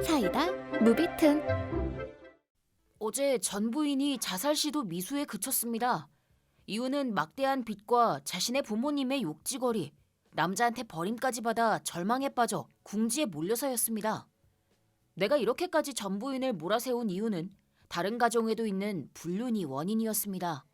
사이다 무비튼. 어제 전 부인이 자살 시도 미수에 그쳤습니다. 이유는 막대한 빚과 자신의 부모님의 욕지거리, 남자한테 버림까지 받아 절망에 빠져 궁지에 몰려서였습니다. 내가 이렇게까지 전 부인을 몰아세운 이유는 다른 가정에도 있는 불륜이 원인이었습니다.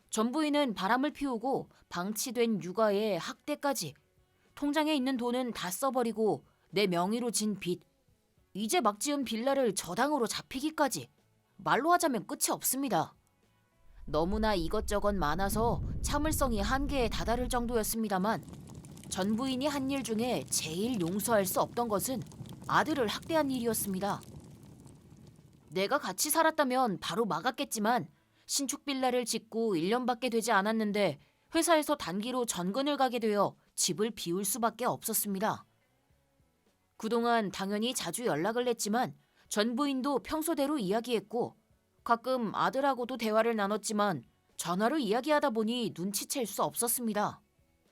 전 부인은 바람을 피우고 방치된 육아에 학대까지, 통장에 있는 돈은 다 써버리고 내 명의로 진 빚, 이제 막 지은 빌라를 저당으로 잡히기까지, 말로 하자면 끝이 없습니다. 너무나 이것저것 많아서 참을성이 한계에 다다를 정도였습니다만, 전 부인이 한 일 중에 제일 용서할 수 없던 것은 아들을 학대한 일이었습니다. 내가 같이 살았다면 바로 막았겠지만 신축 빌라를 짓고 1년밖에 되지 않았는데 회사에서 단기로 전근을 가게 되어 집을 비울 수밖에 없었습니다. 그동안 당연히 자주 연락을 했지만 전 부인도 평소대로 이야기했고, 가끔 아들하고도 대화를 나눴지만 전화로 이야기하다 보니 눈치챌 수 없었습니다.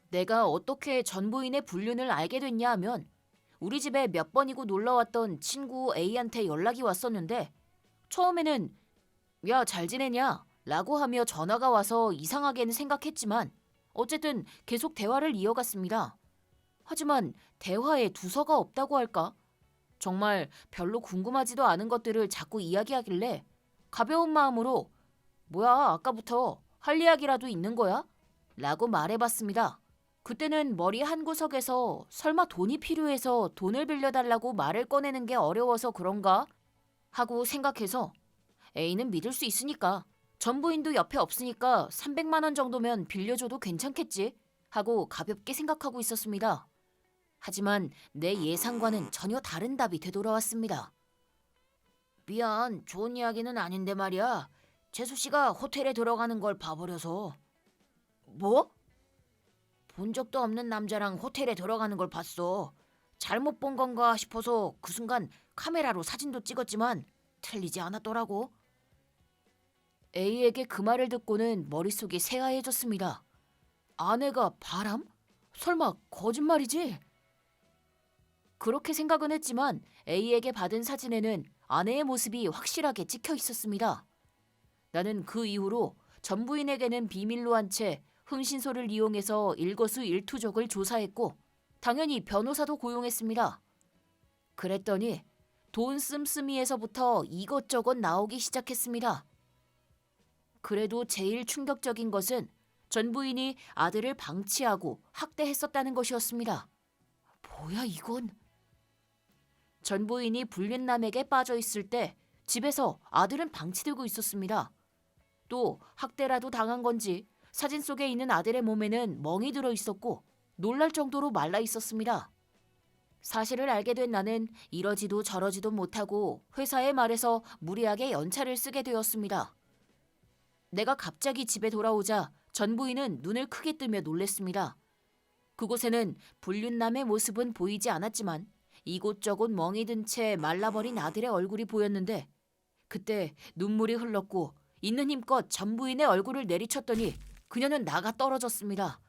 내가 어떻게 전 부인의 불륜을 알게 됐냐 하면, 우리 집에 몇 번이고 놀러왔던 친구 A한테 연락이 왔었는데, 처음에는 야, 잘 지내냐? 라고 하며 전화가 와서 이상하게는 생각했지만 어쨌든 계속 대화를 이어갔습니다. 하지만 대화에 두서가 없다고 할까? 정말 별로 궁금하지도 않은 것들을 자꾸 이야기하길래 가벼운 마음으로 뭐야, 아까부터 할 이야기라도 있는 거야? 라고 말해봤습니다. 그때는 머리 한 구석에서 설마 돈이 필요해서 돈을 빌려달라고 말을 꺼내는 게 어려워서 그런가? 하고 생각해서 A는 믿을 수 있으니까, 전 부인도 옆에 없으니까 300만 원 정도면 빌려줘도 괜찮겠지 하고 가볍게 생각하고 있었습니다. 하지만 내 예상과는 전혀 다른 답이 되돌아왔습니다. 미안, 좋은 이야기는 아닌데 말이야. 재수 씨가 호텔에 들어가는 걸 봐버려서. 뭐? 본 적도 없는 남자랑 호텔에 들어가는 걸 봤어. 잘못 본 건가 싶어서 그 순간 카메라로 사진도 찍었지만 틀리지 않았더라고. A에게 그 말을 듣고는 머릿속이 새하얘졌습니다. 아내가 바람? 설마 거짓말이지? 그렇게 생각은 했지만 A에게 받은 사진에는 아내의 모습이 확실하게 찍혀 있었습니다. 나는 그 이후로 전 부인에게는 비밀로 한 채 흥신소를 이용해서 일거수일투족을 조사했고, 당연히 변호사도 고용했습니다. 그랬더니 돈 씀씀이에서부터 이것저것 나오기 시작했습니다. 그래도 제일 충격적인 것은 전 부인이 아들을 방치하고 학대했었다는 것이었습니다. 뭐야 이건? 전 부인이 불륜남에게 빠져 있을 때 집에서 아들은 방치되고 있었습니다. 또 학대라도 당한 건지 사진 속에 있는 아들의 몸에는 멍이 들어 있었고 놀랄 정도로 말라 있었습니다. 사실을 알게 된 나는 이러지도 저러지도 못하고 회사에 말해서 무리하게 연차를 쓰게 되었습니다. 내가 갑자기 집에 돌아오자 전 부인은 눈을 크게 뜨며 놀랬습니다. 그곳에는 불륜남의 모습은 보이지 않았지만 이곳저곳 멍이 든 채 말라버린 아들의 얼굴이 보였는데, 그때 눈물이 흘렀고 있는 힘껏 전 부인의 얼굴을 내리쳤더니 그녀는 나가 떨어졌습니다.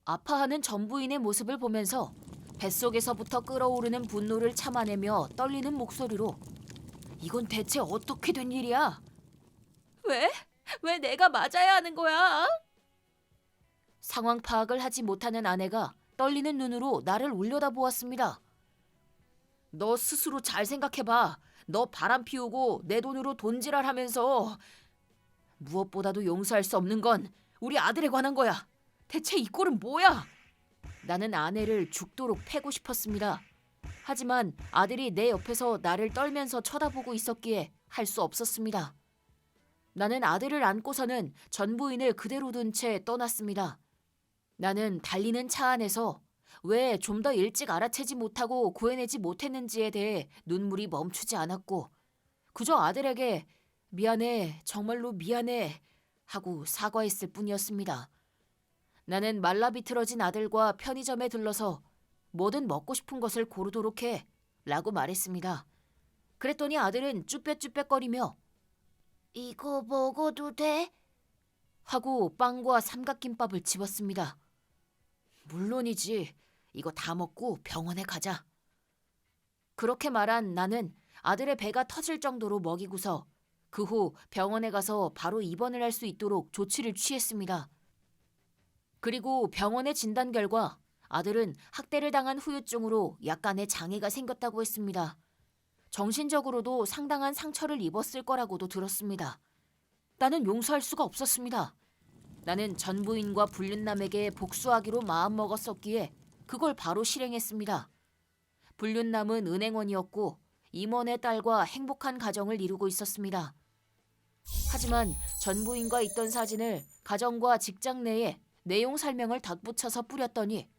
아파하는 전 부인의 모습을 보면서 뱃속에서부터 끓어오르는 분노를 참아내며 떨리는 목소리로 이건 대체 어떻게 된 일이야? 왜? 왜 내가 맞아야 하는 거야? 상황 파악을 하지 못하는 아내가 떨리는 눈으로 나를 올려다보았습니다. 너 스스로 잘 생각해봐. 너 바람 피우고 내 돈으로 돈지랄하면서. 무엇보다도 용서할 수 없는 건 우리 아들에 관한 거야. 대체 이 꼴은 뭐야? 나는 아내를 죽도록 패고 싶었습니다. 하지만 아들이 내 옆에서 나를 떨면서 쳐다보고 있었기에 할 수 없었습니다. 나는 아들을 안고서는 전 부인을 그대로 둔 채 떠났습니다. 나는 달리는 차 안에서 왜 좀 더 일찍 알아채지 못하고 구해내지 못했는지에 대해 눈물이 멈추지 않았고, 그저 아들에게 미안해, 정말로 미안해 하고 사과했을 뿐이었습니다. 나는 말라비틀어진 아들과 편의점에 들러서 뭐든 먹고 싶은 것을 고르도록 해 라고 말했습니다. 그랬더니 아들은 쭈뼛쭈뼛거리며 이거 먹어도 돼? 하고 빵과 삼각김밥을 집었습니다. 물론이지. 이거 다 먹고 병원에 가자. 그렇게 말한 나는 아들의 배가 터질 정도로 먹이고서 그 후 병원에 가서 바로 입원을 할 수 있도록 조치를 취했습니다. 그리고 병원의 진단 결과 아들은 학대를 당한 후유증으로 약간의 장애가 생겼다고 했습니다. 정신적으로도 상당한 상처를 입었을 거라고도 들었습니다. 나는 용서할 수가 없었습니다. 나는 전 부인과 불륜남에게 복수하기로 마음먹었었기에 그걸 바로 실행했습니다. 불륜남은 은행원이었고 임원의 딸과 행복한 가정을 이루고 있었습니다. 하지만 전 부인과 있던 사진을 가정과 직장 내에 내용 설명을 덧붙여서 뿌렸더니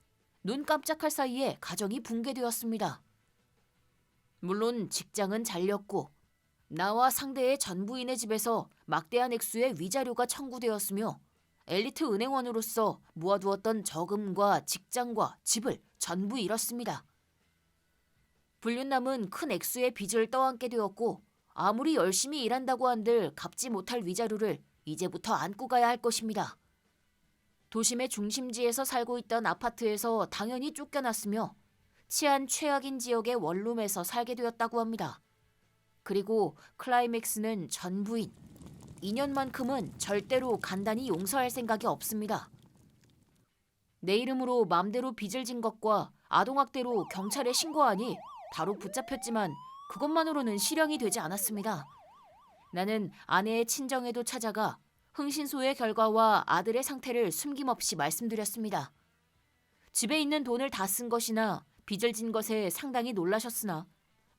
눈 깜짝할 사이에 가정이 붕괴되었습니다. 물론 직장은 잘렸고 나와 상대의 전 부인의 집에서 막대한 액수의 위자료가 청구되었으며 엘리트 은행원으로서 모아두었던 저금과 직장과 집을 전부 잃었습니다. 불륜남은 큰 액수의 빚을 떠안게 되었고 아무리 열심히 일한다고 한들 갚지 못할 위자료를 이제부터 안고 가야 할 것입니다. 도심의 중심지에서 살고 있던 아파트에서 당연히 쫓겨났으며 치안 최악인 지역의 원룸에서 살게 되었다고 합니다. 그리고 클라이맥스는 전 부인. 2년만큼은 절대로 간단히 용서할 생각이 없습니다. 내 이름으로 맘대로 빚을 진 것과 아동학대로 경찰에 신고하니 바로 붙잡혔지만 그것만으로는 실형이 되지 않았습니다. 나는 아내의 친정에도 찾아가 흥신소의 결과와 아들의 상태를 숨김없이 말씀드렸습니다. 집에 있는 돈을 다 쓴 것이나 빚을 진 것에 상당히 놀라셨으나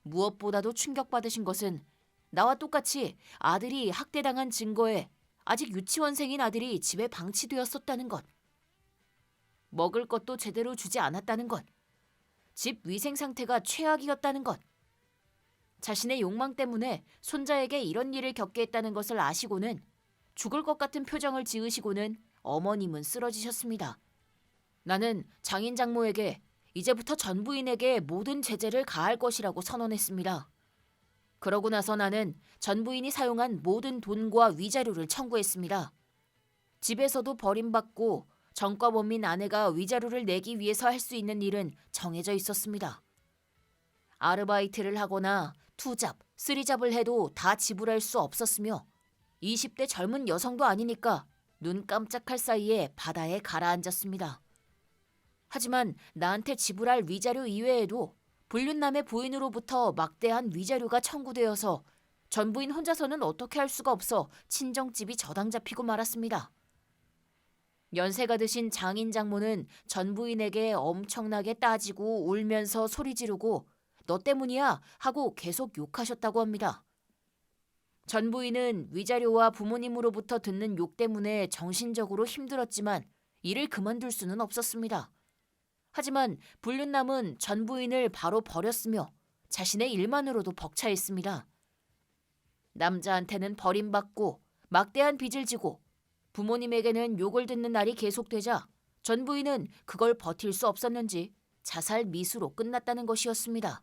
무엇보다도 충격받으신 것은 나와 똑같이 아들이 학대당한 증거에 아직 유치원생인 아들이 집에 방치되었었다는 것. 먹을 것도 제대로 주지 않았다는 것. 집 위생 상태가 최악이었다는 것. 자신의 욕망 때문에 손자에게 이런 일을 겪게 했다는 것을 아시고는 죽을 것 같은 표정을 지으시고는 어머님은 쓰러지셨습니다. 나는 장인 장모에게 이제부터 전 부인에게 모든 제재를 가할 것이라고 선언했습니다. 그러고 나서 나는 전 부인이 사용한 모든 돈과 위자료를 청구했습니다. 집에서도 버림받고 전과범인 아내가 위자료를 내기 위해서 할 수 있는 일은 정해져 있었습니다. 아르바이트를 하거나 투잡, 쓰리잡을 해도 다 지불할 수 없었으며 20대 젊은 여성도 아니니까 눈 깜짝할 사이에 바다에 가라앉았습니다. 하지만 나한테 지불할 위자료 이외에도 불륜남의 부인으로부터 막대한 위자료가 청구되어서 전 부인 혼자서는 어떻게 할 수가 없어 친정집이 저당 잡히고 말았습니다. 연세가 드신 장인 장모는 전 부인에게 엄청나게 따지고 울면서 소리 지르고 너 때문이야 하고 계속 욕하셨다고 합니다. 전 부인은 위자료와 부모님으로부터 듣는 욕 때문에 정신적으로 힘들었지만 일을 그만둘 수는 없었습니다. 하지만 불륜남은 전 부인을 바로 버렸으며 자신의 일만으로도 벅차있습니다. 남자한테는 버림받고 막대한 빚을 지고 부모님에게는 욕을 듣는 날이 계속되자 전 부인은 그걸 버틸 수 없었는지 자살 미수로 끝났다는 것이었습니다.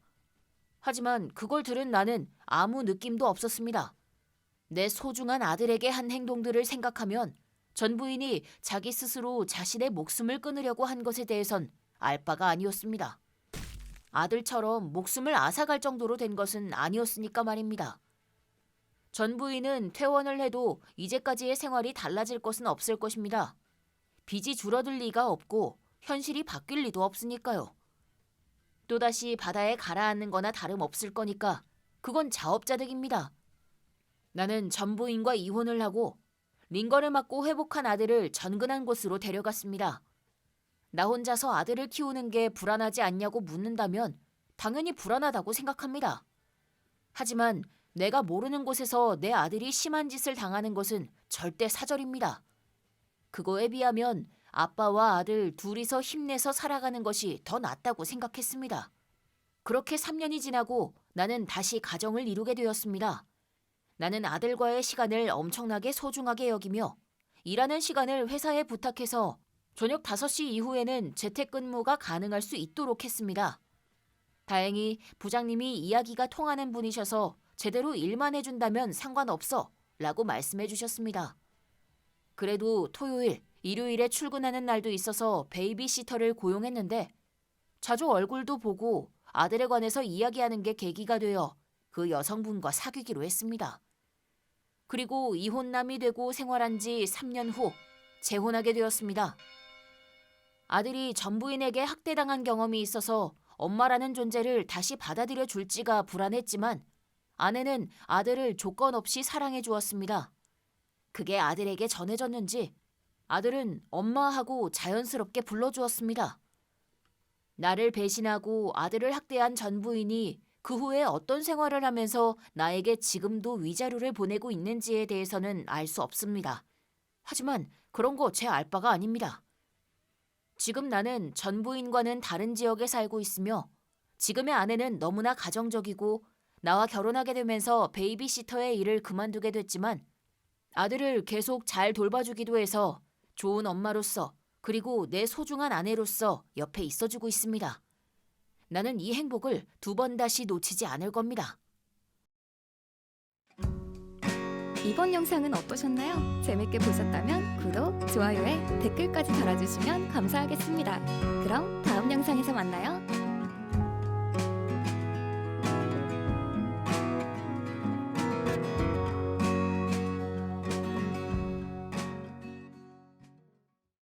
하지만 그걸 들은 나는 아무 느낌도 없었습니다. 내 소중한 아들에게 한 행동들을 생각하면 전 부인이 자기 스스로 자신의 목숨을 끊으려고 한 것에 대해선 알 바가 아니었습니다. 아들처럼 목숨을 앗아갈 정도로 된 것은 아니었으니까 말입니다. 전 부인은 퇴원을 해도 이제까지의 생활이 달라질 것은 없을 것입니다. 빚이 줄어들 리가 없고 현실이 바뀔 리도 없으니까요. 또다시 바다에 가라앉는 거나 다름없을 거니까 그건 자업자득입니다. 나는 전 부인과 이혼을 하고 링거를 맞고 회복한 아들을 전근한 곳으로 데려갔습니다. 나 혼자서 아들을 키우는 게 불안하지 않냐고 묻는다면 당연히 불안하다고 생각합니다. 하지만 내가 모르는 곳에서 내 아들이 심한 짓을 당하는 것은 절대 사절입니다. 그거에 비하면 아빠와 아들 둘이서 힘내서 살아가는 것이 더 낫다고 생각했습니다. 그렇게 3년이 지나고 나는 다시 가정을 이루게 되었습니다. 나는 아들과의 시간을 엄청나게 소중하게 여기며 일하는 시간을 회사에 부탁해서 저녁 5시 이후에는 재택근무가 가능할 수 있도록 했습니다. 다행히 부장님이 이야기가 통하는 분이셔서 제대로 일만 해준다면 상관없어 라고 말씀해 주셨습니다. 그래도 토요일, 일요일에 출근하는 날도 있어서 베이비시터를 고용했는데 자주 얼굴도 보고 아들에 관해서 이야기하는 게 계기가 되어 그 여성분과 사귀기로 했습니다. 그리고 이혼남이 되고 생활한 지 3년 후 재혼하게 되었습니다. 아들이 전 부인에게 학대당한 경험이 있어서 엄마라는 존재를 다시 받아들여 줄지가 불안했지만 아내는 아들을 조건 없이 사랑해 주었습니다. 그게 아들에게 전해졌는지 아들은 엄마하고 자연스럽게 불러주었습니다. 나를 배신하고 아들을 학대한 전 부인이 그 후에 어떤 생활을 하면서 나에게 지금도 위자료를 보내고 있는지에 대해서는 알 수 없습니다. 하지만 그런 거 제 알 바가 아닙니다. 지금 나는 전 부인과는 다른 지역에 살고 있으며 지금의 아내는 너무나 가정적이고 나와 결혼하게 되면서 베이비시터의 일을 그만두게 됐지만 아들을 계속 잘 돌봐주기도 해서 좋은 엄마로서 그리고 내 소중한 아내로서 옆에 있어주고 있습니다. 나는 이 행복을 2번 다시 놓치지 않을 겁니다. 이번 영상은 어떠셨나요? 재밌게 보셨다면 구독, 좋아요에 댓글까지 달아주시면 감사하겠습니다. 그럼 다음 영상에서 만나요.